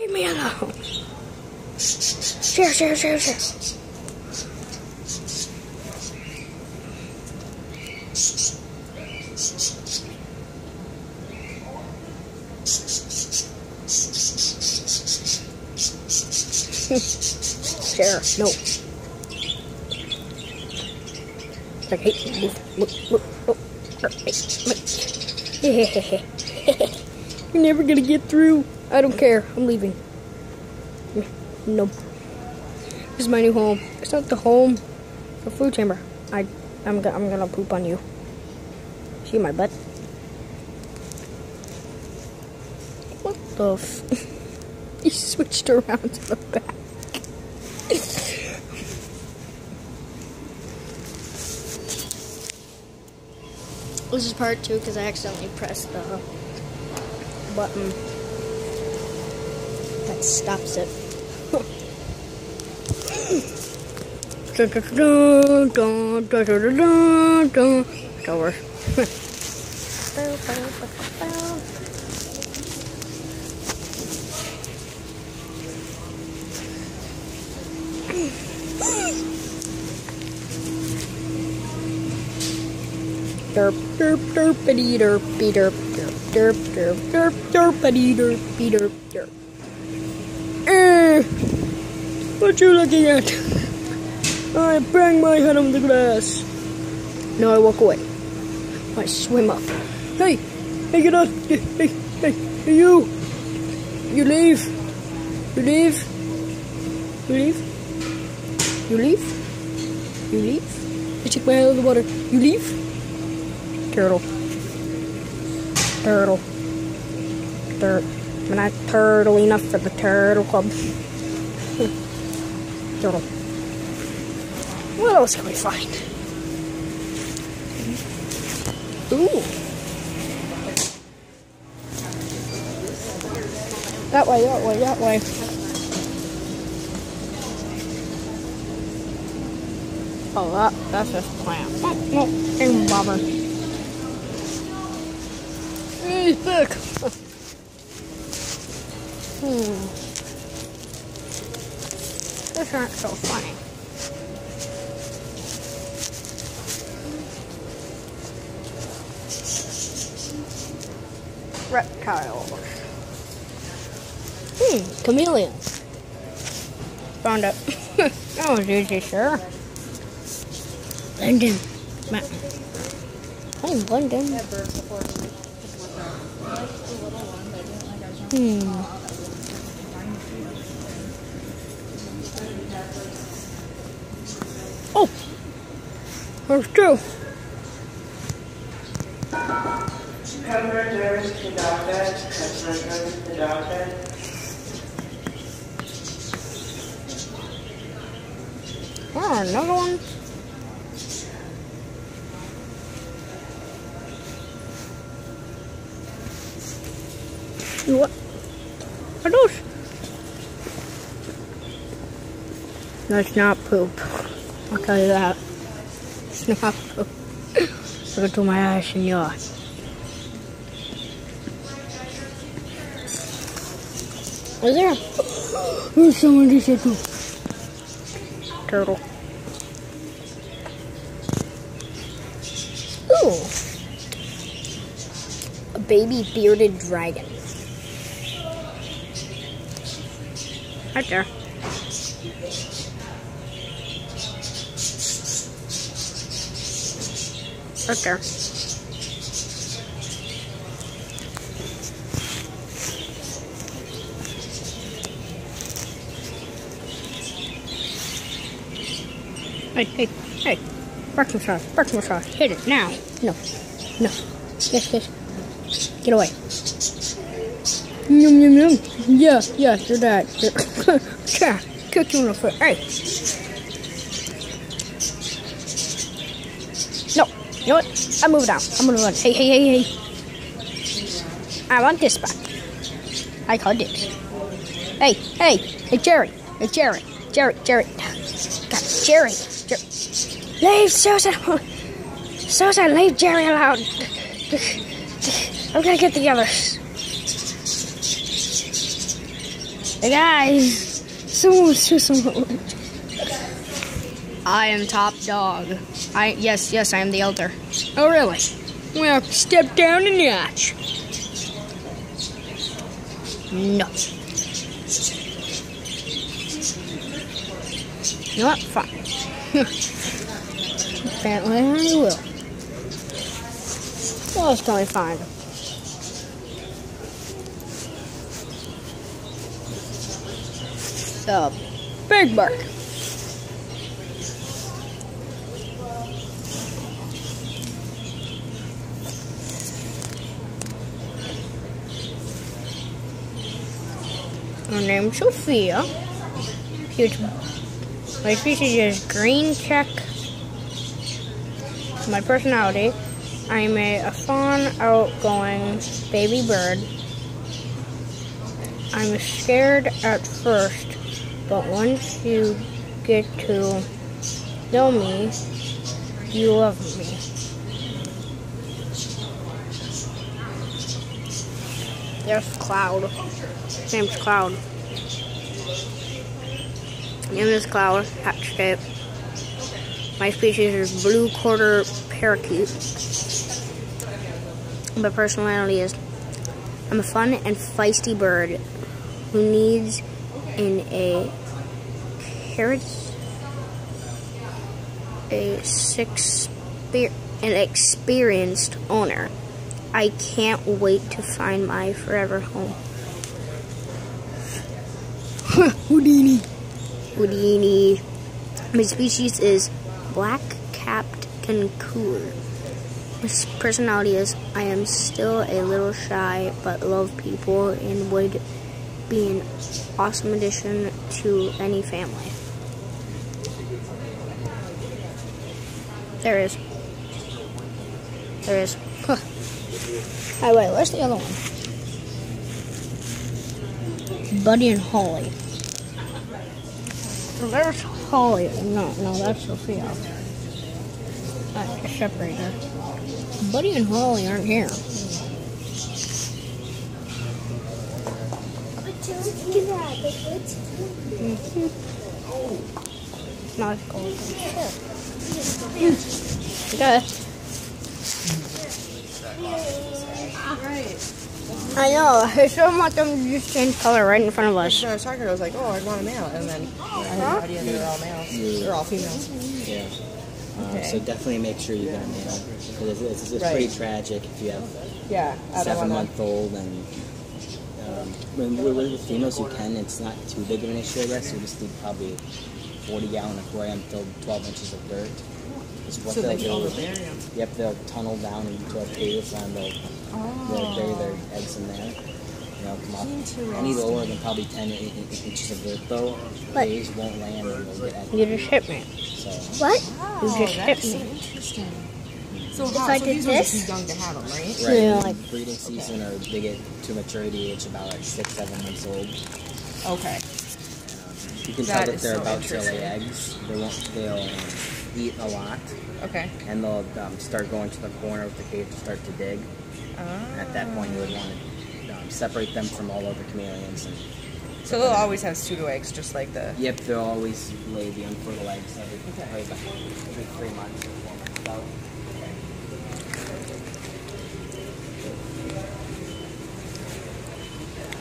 Leave me alone. Share. Share, no. Like, hey, look. Hey. You're never gonna get through. I don't care. I'm leaving. Nope. This is my new home. It's not the home. The food chamber. I'm gonna poop on you. See my butt? What the f? He switched around to the back. This is part 2 because I accidentally pressed the button that stops it. It's over. Derpity derpy derp derpity derpy derp. What you looking at? I bang my head on the grass. No, I walk away. I swim up. Hey, get up. Hey, you. You leave. I took my head out of the water. You leave? Turtle. I'm not turtle enough for the turtle club. Turtle. What else can we find? Ooh. That way. Oh, that's just a plant. No, ain't bother. He's thick. This aren't so funny. Reptiles. Chameleon. Found it. That was easy, sure. London. Hey, London. Oh! There's 2. Customer service to doctor. Oh, another one. What are those? That's not poop. I'll tell you that. It's not poop. Look into my eyes and yours. Is there? There's someone just said poop. Turtle. Ooh. A baby bearded dragon. Right there. Right there. Hey. Breakfast sauce. Hit it now. No. Yes. Get away. Yum. Yeah, you're that. Kick you in the foot. Hey. No. You know what? I'm moving out. I'm gonna run. Hey. I want this back. I call this. Hey, Jerry. God, Jerry. Leave Susan, leave Jerry alone. I'm gonna get the others. Hey guys, someone. I am top dog. Yes, I am the elder. Oh really? Well, step down a notch. No. You know what? Fine. Apparently I will. What else can we find? The Big Bark. My name's Sophia. My species is green check. My personality, I'm a fun, outgoing baby bird. I'm scared at first, but once you get to know me, you love me. There's Cloud. His name's Cloud. Name is Cloud. Hatched it. My species is blue quarter parakeet. My personality is I'm a fun and feisty bird who needs an experienced owner. I can't wait to find my forever home. Houdini. My species is black-capped concour. My personality is I am still a little shy, but love people and would be an awesome addition to any family. There is. Huh. Oh, wait, where's the other one? Buddy and Holly. There's Holly. No, that's Sophia. Alright, separate her. Buddy and Holly aren't here. Not cold. Okay. I know. I shouldn't want them to just change color right in front of us. I was talking, I was like, oh, I want a male. And then I had no idea they were all males. They're all females. Yeah. Okay. So definitely make sure you get a male. Because it's pretty tragic if you have Yeah, a 7-month-old and with females you can, it's not too big of an issue, I guess. You just need probably 40-gallon aquarium filled 12 inches of dirt. What so they'll they can do. overbury them. Yep, they'll tunnel down into a cave and they'll bury their eggs in there. Come up. Any lower than probably 10 inches of dirt, though, eggs won't land and they'll get eggs. You just hit me. So, What? Oh, You just hit that's so me. interesting. So, If I did these this? are too young to have them, right? right, Yeah, like- breeding season or they get to maturity age about like 6-7 months old. Okay. You can tell that they're about to lay eggs. They'll eat a lot. Okay. And they'll start going to the corner of the cave to start to dig. At that point, you would want to separate them from all other chameleons. And So they'll always have pseudo eggs, just like the... Yep, they'll always lay the unfertile eggs every 3 months or 4 months out.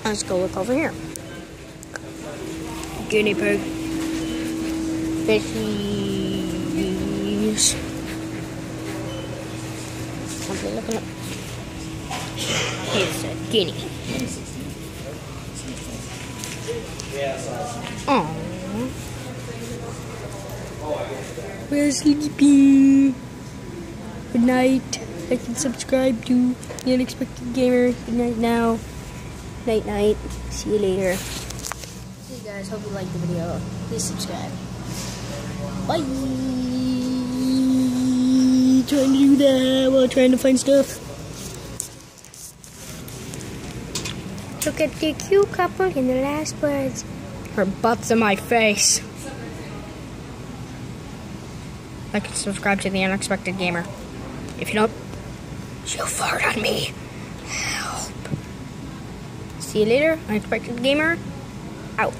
Let's go look over here. Guinea pig. Fishies. Okay, looking up. Here's a guinea. Aww. Where's Sleepy? Good night. Like and subscribe to The Unexpected Gamer. Good night now. Night. See you later. Hey guys, hope you liked the video. Please subscribe. Bye. Trying to do that while trying to find stuff. Look at the cute couple in the last words. Her butt's in my face. Like and subscribe to The Unexpected Gamer. If you don't, she'll fart on me. Help. See you later, Unexpected Gamer. Ow.